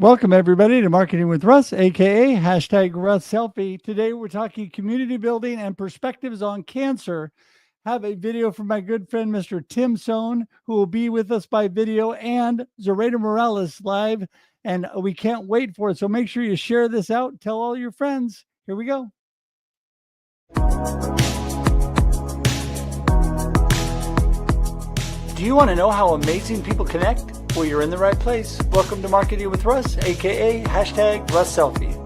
Welcome, everybody, to Marketing with Russ, aka hashtag Russ Selfie. Today, we're talking community building and perspectives on cancer. Have a video from my good friend, Mr. Tim Sohn, who will be with us by video, and Zoraida Morales live. And we can't wait for it. So make sure you share this out. Tell all your friends. Here we go. Do you want to know how amazing people connect? Well, you're in the right place. Welcome to Marketing with Russ, aka hashtag Russ Selfie.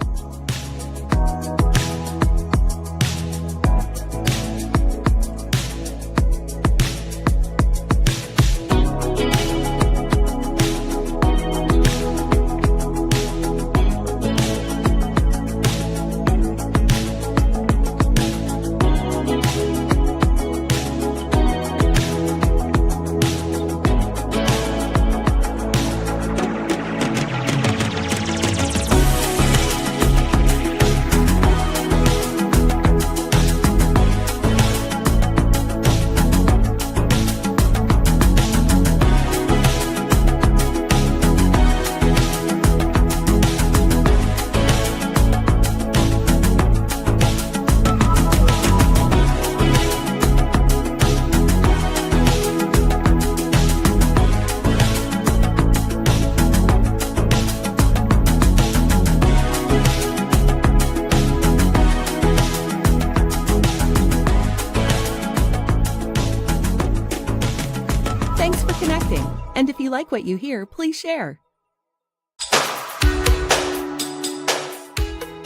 Thanks for connecting. And if you like what you hear, please share.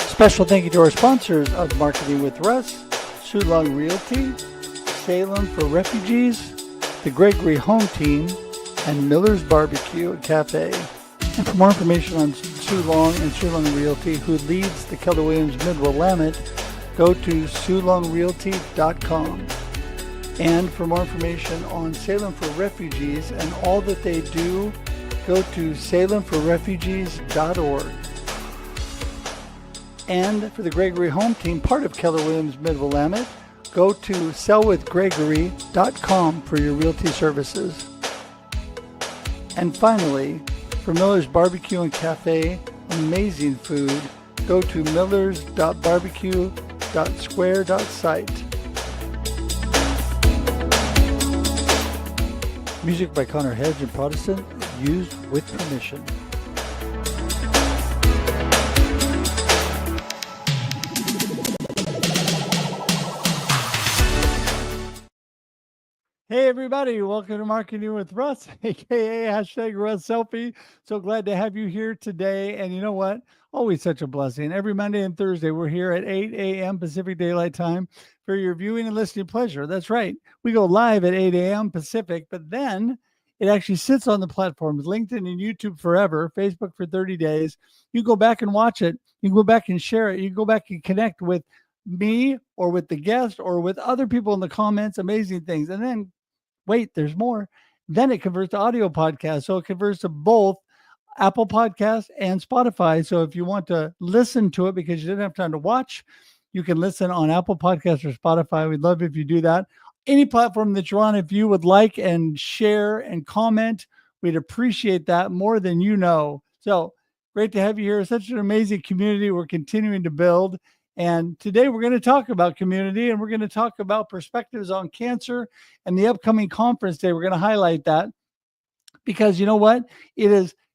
Special thank you to our sponsors of Marketing with Russ, Sohn Realty, Salem for Refugees, the Gregory Home Team, and Miller's Barbecue and Cafe. And for more information on Sohn and Sohn Realty, who leads the Keller Williams Midwillamette, go to SohnRealty.com. And for more information on Salem for Refugees and all that they do, go to salemforrefugees.org. And for the Gregory Home Team, part of Keller Williams Midwillamette, go to sellwithgregory.com for your realty services. And finally, for Miller's Barbecue and Cafe, amazing food, go to millers.barbecue.square.site. Music by Connor Hedge and Protestant, used with permission. Hey everybody, welcome to Marketing with Russ, aka hashtag Russ Selfie. So glad to have you here today. And you know what? Always such a blessing. Every Monday and Thursday, we're here at 8 a.m. Pacific Daylight Time for your viewing and listening pleasure. That's right. We go live at 8 a.m. Pacific, but then it actually sits on the platforms, LinkedIn and YouTube forever, Facebook for 30 days. You go back and watch it. You can go back and share it. You can go back and connect with me or with the guest or with other people in the comments, amazing things. And then wait, there's more. Then it converts to audio podcasts. So it converts to both Apple Podcasts and Spotify. So if you want to listen to it because you didn't have time to watch, you can listen on Apple Podcasts or Spotify. We'd love if you do that. Any platform that you're on, if you would like and share and comment, we'd appreciate that more than you know. So great to have you here. Such an amazing community we're continuing to build. And today we're going to talk about community, and we're going to talk about perspectives on cancer and the upcoming conference day. We're going to highlight that because you know what?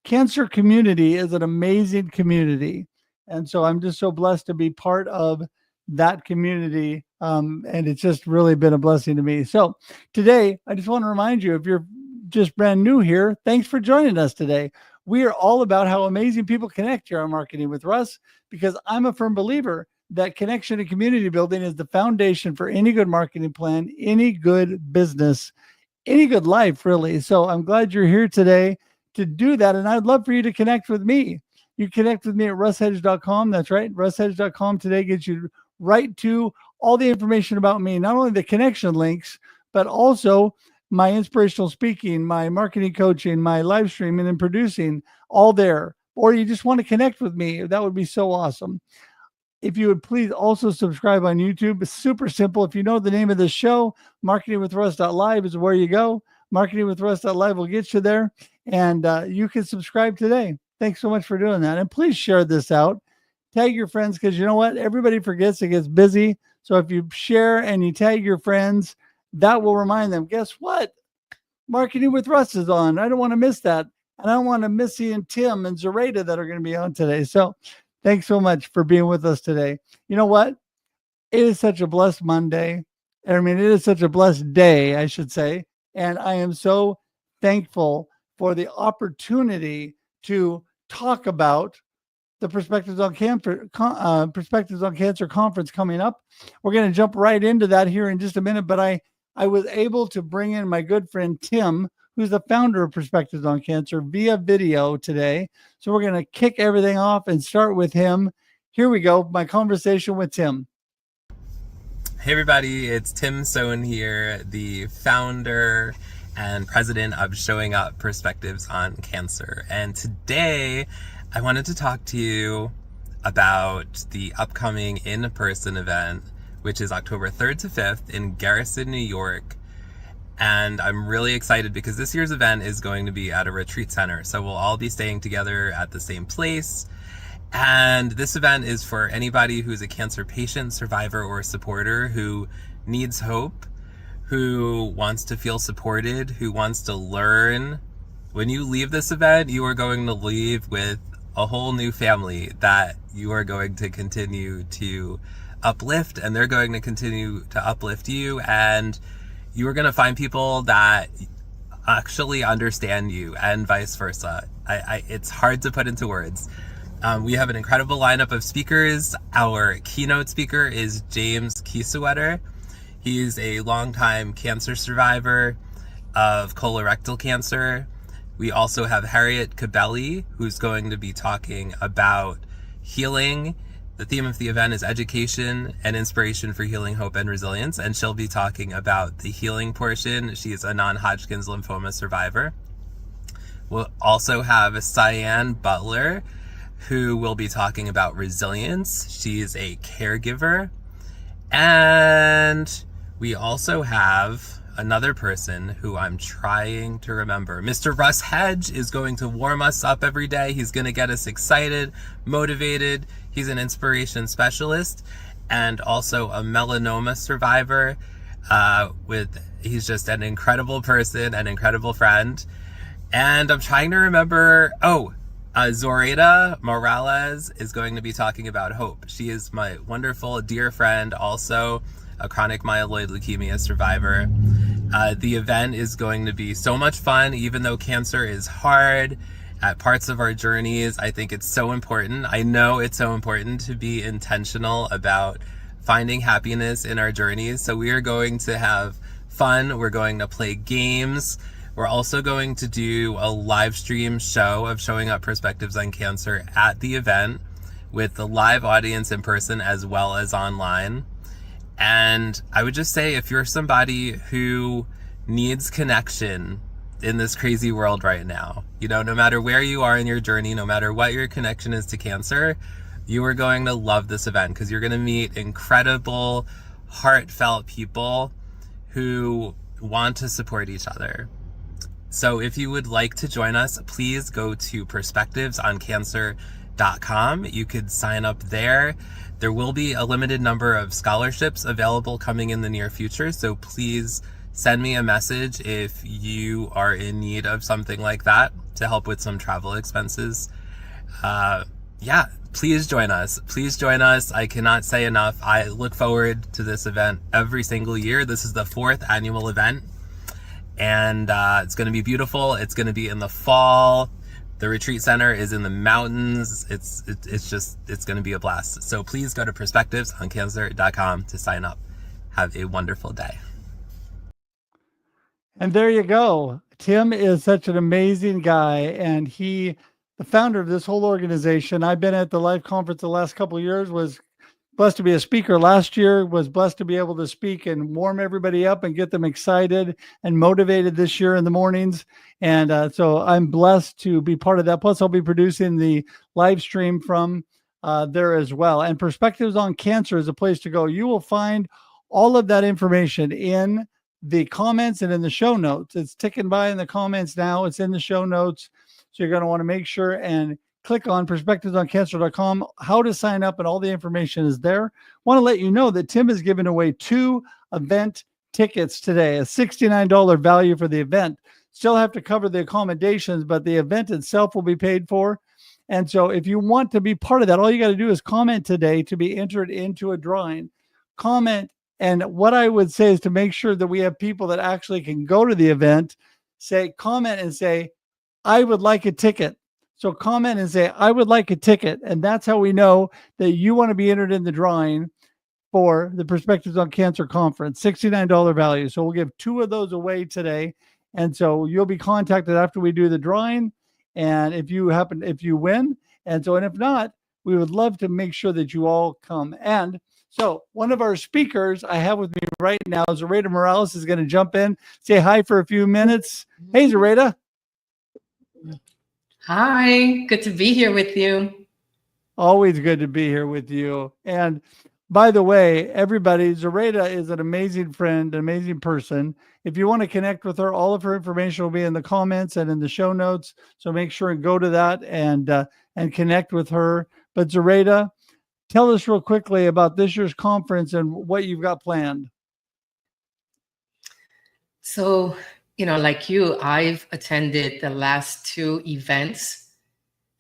Cancer community is an amazing community. And so I'm just so blessed to be part of that community. And it's just really been a blessing to me. So today, I just want to remind you, if you're just brand new here, thanks for joining us today. We are all about how amazing people connect here on Marketing with Russ, because I'm a firm believer that connection and community building is the foundation for any good marketing plan, any good business, any good life, really. So I'm glad you're here today to do that. And I'd love for you to connect with me. You connect with me at russhedge.com. That's right. russhedge.com today gets you right to all the information about me, not only the connection links, but also my inspirational speaking, my marketing coaching, my live streaming and producing, all there. Or you just want to connect with me. That would be so awesome. If you would please also subscribe on YouTube. It's super simple. If you know the name of the show, marketingwithruss.live is where you go. Marketingwithruss.live will get you there. And you can subscribe today. Thanks so much for doing that. And please share this out. Tag your friends because you know what? Everybody forgets, it gets busy. So if you share and you tag your friends, that will remind them, guess what? Marketing with Russ is on. I don't want to miss that. And I don't want to miss seeing Tim and Zoraida that are going to be on today. So thanks so much for being with us today. You know what? It is such a blessed Monday. I mean, it is such a blessed day, I should say. And I am so thankful for the opportunity to talk about the Perspectives on Cancer conference coming up. We're going to jump right into that here in just a minute, but I was able to bring in my good friend Tim, who's the founder of Perspectives on Cancer, via video today. So we're going to kick everything off and start with him. Here we go, my conversation with Tim. Hey everybody, it's Tim Sohn here, the founder and president of Showing Up Perspectives on Cancer. And today I wanted to talk to you about the upcoming in-person event, which is October 3rd to 5th in Garrison, New York. And I'm really excited because this year's event is going to be at a retreat center. So we'll all be staying together at the same place. And this event is for anybody who's a cancer patient, survivor, or supporter who needs hope, who wants to feel supported, who wants to learn. When you leave this event, you are going to leave with a whole new family that you are going to continue to uplift, and they're going to continue to uplift you, and you are going to find people that actually understand you, and vice versa. It's hard to put into words. We have an incredible lineup of speakers. Our keynote speaker is James Kiesewetter. He's a longtime cancer survivor of colorectal cancer. We also have Harriet Cabelli, who's going to be talking about healing. The theme of the event is education and inspiration for healing, hope, and resilience, and she'll be talking about the healing portion. She is a non-Hodgkin's lymphoma survivor. We'll also have Cyan Butler, who will be talking about resilience. She's a caregiver. And we also have another person who I'm trying to remember. Mr. Russ Hedge is going to warm us up every day. He's going to get us excited, motivated. He's an inspiration specialist and also a melanoma survivor. He's just an incredible person, an incredible friend. And I'm trying to remember, Zoraida Morales is going to be talking about hope. She is my wonderful dear friend, also a chronic myeloid leukemia survivor. The event is going to be so much fun, even though cancer is hard at parts of our journeys. I think it's so important. I know it's so important to be intentional about finding happiness in our journeys. So we are going to have fun. We're going to play games. We're also going to do a live stream show of Showing Up Perspectives on Cancer at the event with the live audience in person as well as online. And I would just say, if you're somebody who needs connection in this crazy world right now, no matter where you are in your journey, no matter what your connection is to cancer, you are going to love this event because you're going to meet incredible, heartfelt people who want to support each other. So if you would like to join us, please go to perspectivesoncancer.com. You could sign up there. There will be a limited number of scholarships available coming in the near future. So please send me a message if you are in need of something like that to help with some travel expenses. Please join us. Please join us. I cannot say enough. I look forward to this event every single year. This is the 4th annual event. And it's going to be beautiful. It's going to be in the fall. The retreat center is in the mountains. It's going to be a blast. So please go to perspectivesoncancer.com to sign up. Have a wonderful day. And there you go. Tim is such an amazing guy, and the founder of this whole organization. I've been at the Life Conference the last couple of years, was blessed to be a speaker last year, was blessed to be able to speak and warm everybody up and get them excited and motivated this year in the mornings. And so I'm blessed to be part of that. Plus, I'll be producing the live stream from there as well. And Perspectives on Cancer is a place to go. You will find all of that information in the comments and in the show notes. It's ticking by in the comments now. It's in the show notes. So you're going to want to make sure and click on perspectivesoncancer.com, how to sign up, and all the information is there. Want to let you know that Tim is giving away 2 event tickets today, a $69 value for the event. Still have to cover the accommodations, but the event itself will be paid for. And so if you want to be part of that, all you got to do is comment today to be entered into a drawing. Comment. And what I would say is to make sure that we have people that actually can go to the event, comment and say, I would like a ticket. So comment and say, I would like a ticket. And that's how we know that you want to be entered in the drawing for the Perspectives on Cancer Conference, $69 value. So we'll give 2 of those away today. And so you'll be contacted after we do the drawing. And if you win. And if not, we would love to make sure that you all come. And so one of our speakers I have with me right now, Zoraida Morales, is going to jump in, say hi for a few minutes. Hey, Zoraida. Hi, good to be here with you. Always good to be here with you. And by the way, everybody, Zoraida is an amazing friend, an amazing person. If you want to connect with her, all of her information will be in the comments and in the show notes. So make sure and go to that and connect with her. But Zoraida, tell us real quickly about this year's conference and what you've got planned. So, like you, I've attended the last 2 events.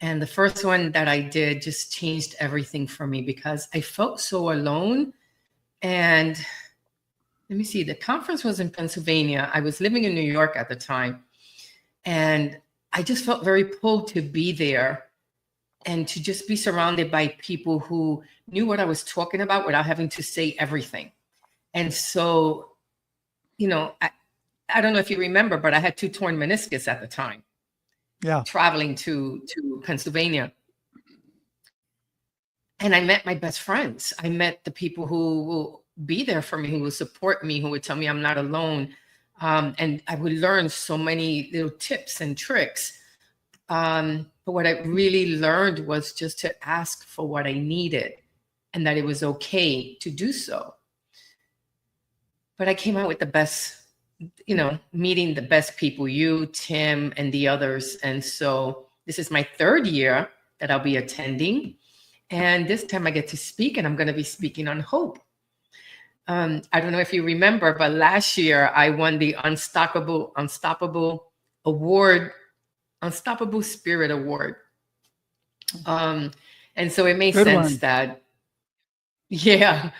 And the first one that I did just changed everything for me because I felt so alone. And let me see, the conference was in Pennsylvania. I was living in New York at the time. And I just felt very pulled to be there and to just be surrounded by people who knew what I was talking about without having to say everything. And so, I don't know if you remember, but I had 2 torn meniscus at the time. Yeah. Traveling to Pennsylvania. And I met my best friends. I met the people who will be there for me, who will support me, who would tell me I'm not alone. And I would learn so many little tips and tricks. But what I really learned was just to ask for what I needed and that it was okay to do so. But I came out with the best, meeting the best people, you, Tim, and the others. And so this is my 3rd year that I'll be attending. And this time I get to speak, and I'm going to be speaking on hope. I don't know if you remember, but last year I won the Unstoppable Spirit Award. And so it made sense that, it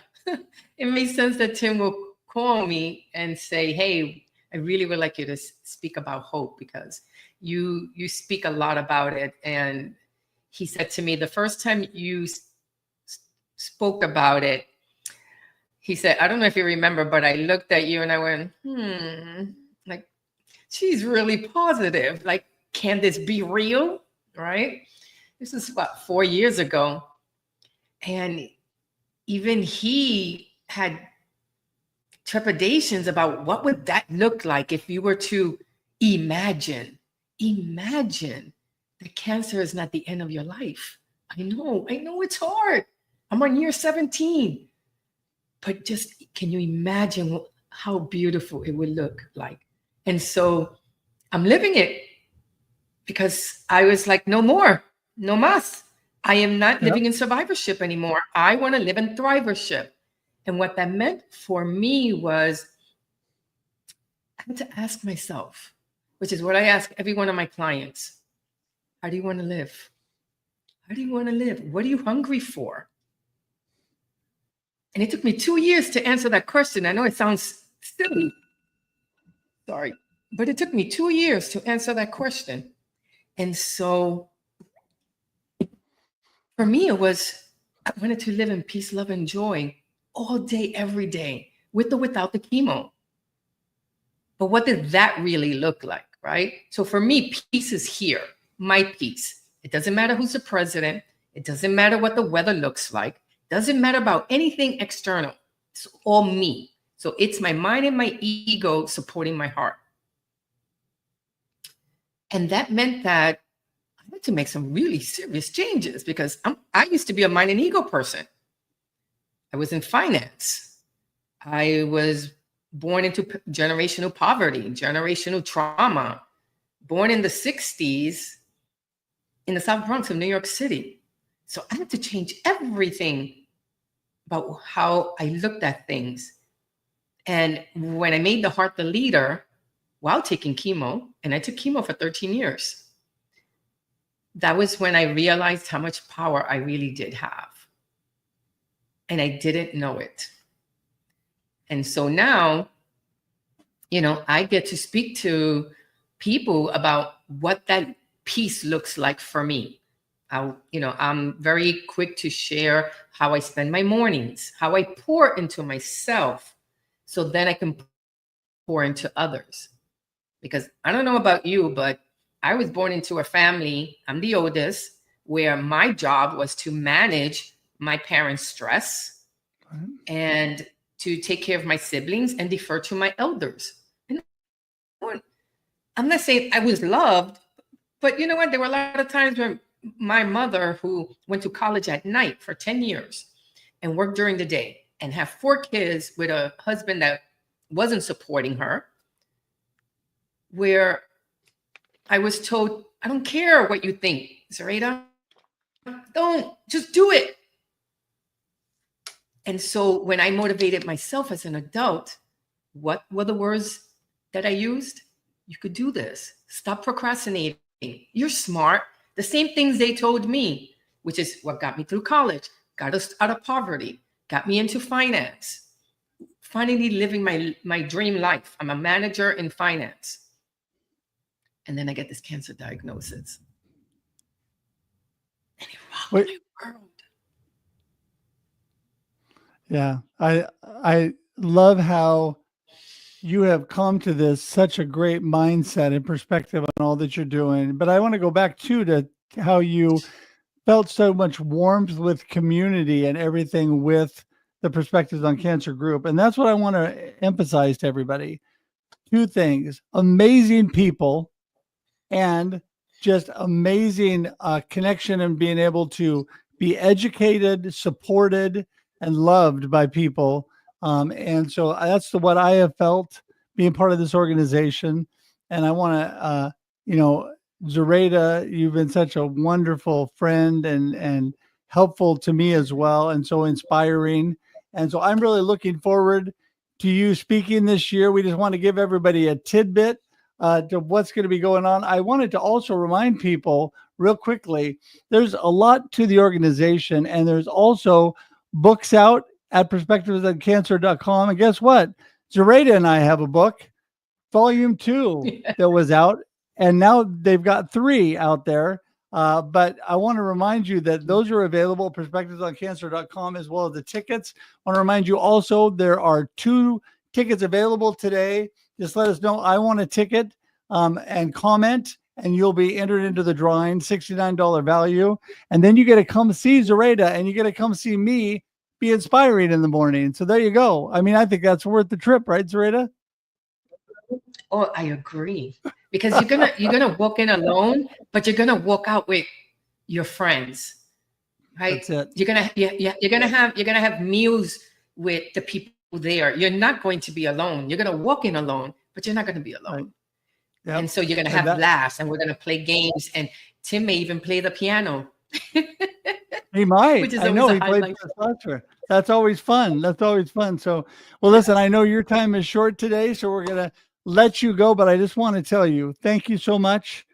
made sense that Tim will call me and say, hey, I really would like you to speak about hope because you speak a lot about it. And he said to me, the first time you spoke about it, he said, I don't know if you remember, but I looked at you and I went, like, she's really positive. Like, can this be real? Right? This is 4 years ago. And even he had trepidations about what would that look like if you were to imagine that cancer is not the end of your life. I know it's hard. I'm on year 17, but just can you imagine how beautiful it would look like? And so I'm living it because I was like, no more, no más. I am not living in survivorship anymore. I want to live in thrivership. And what that meant for me was I had to ask myself, which is what I ask every one of my clients. How do you want to live? How do you want to live? What are you hungry for? And it took me 2 years to answer that question. I know it sounds silly. Sorry. But it took me 2 years to answer that question. And so for me, it was, I wanted to live in peace, love, and joy all day, every day, with or without the chemo. But what did that really look like, right? So for me, peace is here, my peace. It doesn't matter who's the president. It doesn't matter what the weather looks like. It doesn't matter about anything external. It's all me. So it's my mind and my ego supporting my heart. And that meant that I had to make some really serious changes because I used to be a mind and ego person. I was in finance. I was born into generational poverty, generational trauma, born in the 60s. in the South Bronx of New York City. So I had to change everything about how I looked at things. And when I made the heart the leader while taking chemo, and I took chemo for 13 years, that was when I realized how much power I really did have. And I didn't know it. And so now, I get to speak to people about what that peace looks like for me. I'm very quick to share how I spend my mornings, how I pour into myself, so then I can pour into others. Because I don't know about you, but I was born into a family, I'm the oldest, where my job was to manage my parents' stress and to take care of my siblings and defer to my elders. And I'm not saying I was loved, but you know what? There were a lot of times when my mother, who went to college at night for 10 years and worked during the day and have 4 kids with a husband that wasn't supporting her, where I was told, I don't care what you think, Zoraida, just do it. And so when I motivated myself as an adult, what were the words that I used? You could do this. Stop procrastinating. You're smart. The same things they told me, which is what got me through college, got us out of poverty, got me into finance, finally living my dream life. I'm a manager in finance. And then I get this cancer diagnosis. And it rocked my world. Yeah, I love how you have come to this such a great mindset and perspective on all that you're doing. But I want to go back to how you felt so much warmth with community and everything with the Perspectives on Cancer group. And that's what I want to emphasize to everybody. 2 things: amazing people and just amazing connection and being able to be educated, supported, and loved by people. And so that's what I have felt being part of this organization. And I want to, Zoraida, you've been such a wonderful friend and helpful to me as well, and so inspiring. And so I'm really looking forward to you speaking this year. We just want to give everybody a tidbit to what's going to be going on. I wanted to also remind people real quickly, there's a lot to the organization, and there's also books out at perspectivesoncancer.com. And guess what? Zoraida and I have a book, volume 2, that was out, and now they've got 3 out there. But I want to remind you that those are available at perspectivesoncancer.com, as well as the tickets. I want to remind you also there are 2 tickets available today. Just let us know, I want a ticket, and comment, and you'll be entered into the drawing, $69 value. And then you get to come see Zoraida, and you get to come see me be inspiring in the morning. So there you go. I mean, I think that's worth the trip, right, Zoraida? Oh, I agree. Because you're gonna walk in alone, but you're gonna walk out with your friends, right? That's it. You're gonna have meals with the people there. You're not going to be alone. You're gonna walk in alone, but you're not gonna be alone. Right. Yep. And so you're gonna have laughs, and we're gonna play games, and Tim may even play the piano. He might. Which is I know always he a plays highlight. the software. That's always fun. That's always fun. So, well, listen, I know your time is short today, so we're going to let you go, but I just want to tell you, thank you so much.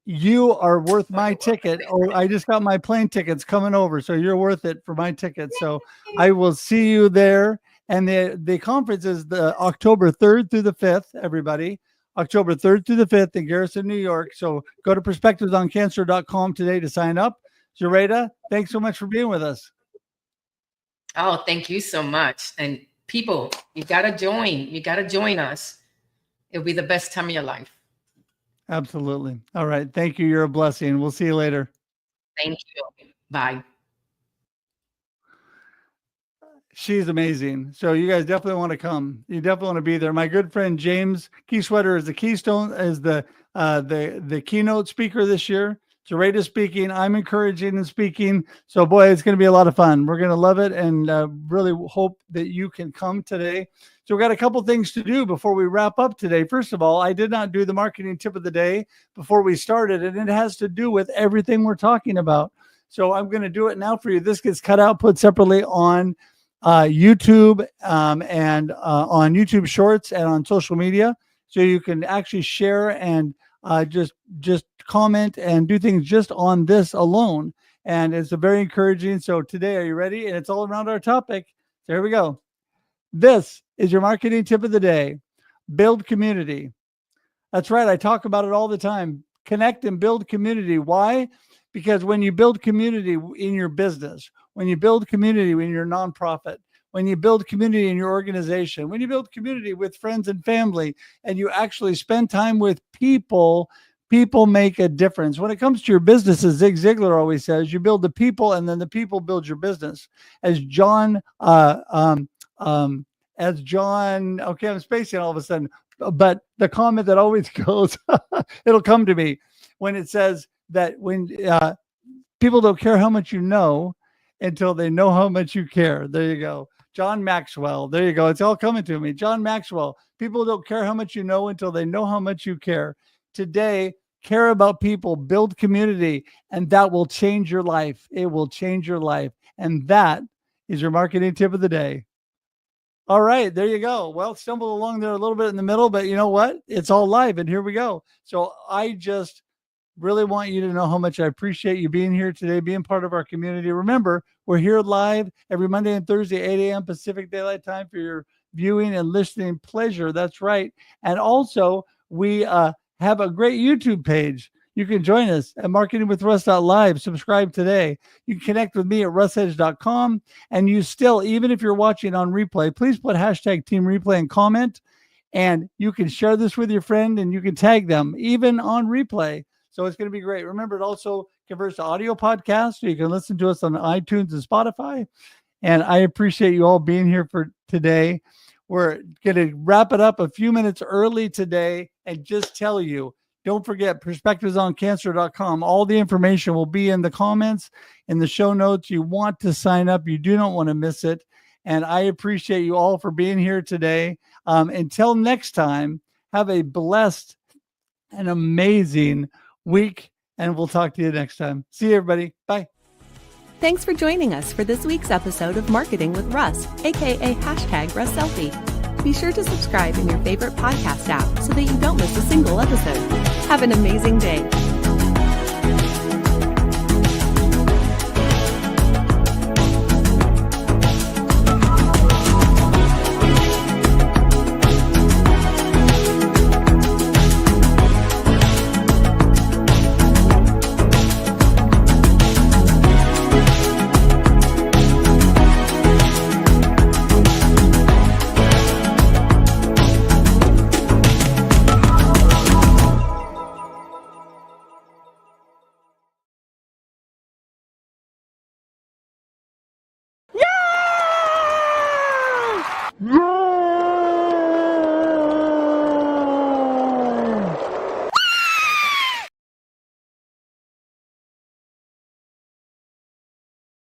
You are worth my ticket. Oh, I just got my plane tickets coming over, so you're worth it for my ticket. So I will see you there. And the conference is the October 3rd through the 5th, everybody. October 3rd through the 5th in Garrison, New York. So go to perspectivesoncancer.com today to sign up. Zoraida, thanks so much for being with us. Oh, thank you so much. And people, you got to join. You got to join us. It'll be the best time of your life. Absolutely. All right. Thank you. You're a blessing. We'll see you later. Thank you. Bye. She's amazing. So you guys definitely want to come. You definitely want to be there. My good friend James Keysweater is the keystone, is the keynote speaker this year. Zoraida speaking. I'm encouraging and speaking. So boy, it's going to be a lot of fun. We're going to love it, and really hope that you can come today. So we got a couple things to do before we wrap up today. First of all, I did not do the marketing tip of the day before we started, and it has to do with everything we're talking about. So I'm going to do it now for you. This gets cut out, put separately on YouTube and on YouTube Shorts and on social media. So you can actually share and just comment and do things just on this alone. And it's a very encouraging. So today, are you ready? And it's all around our topic. So here we go. This is your marketing tip of the day. Build community. That's right. I talk about it all the time. Connect and build community. Why? Because when you build community in your business, when you build community in your nonprofit, when you build community in your organization, when you build community with friends and family, and you actually spend time with people, people make a difference. When it comes to your business, as Zig Ziglar always says, you build the people, and then the people build your business. As John, okay, I'm spacing all of a sudden, but the comment that always goes, it'll come to me when it says that when people don't care how much you know until they know how much you care. There you go. John Maxwell. There you go. It's all coming to me. John Maxwell. People don't care how much you know until they know how much you care. Today, care about people, build community, and that will change your life. It will change your life. And that is your marketing tip of the day. All right, there you go. Well, stumbled along there a little bit in the middle, but you know what? It's all live, and here we go. So I just really want you to know how much I appreciate you being here today, being part of our community. Remember, we're here live every Monday and Thursday, 8 a.m. Pacific Daylight Time for your viewing and listening pleasure. That's right. And also, we have a great YouTube page. You can join us at marketingwithruss.live. Subscribe today. You can connect with me at russedge.com. And you still, even if you're watching on replay, please put hashtag Team Replay and comment. And you can share this with your friend and you can tag them even on replay. So it's going to be great. Remember, it also converts to audio podcasts, so you can listen to us on iTunes and Spotify. And I appreciate you all being here for today. We're going to wrap it up a few minutes early today and just tell you, don't forget perspectivesoncancer.com. All the information will be in the comments, in the show notes. You want to sign up. You do not want to miss it. And I appreciate you all for being here today. Until next time, have a blessed and amazing week, and we'll talk to you next time. See you, everybody. Bye. Thanks for joining us for this week's episode of Marketing with Russ, aka #RussSelfie. Be sure to subscribe in your favorite podcast app so that you don't miss a single episode. Have an amazing day.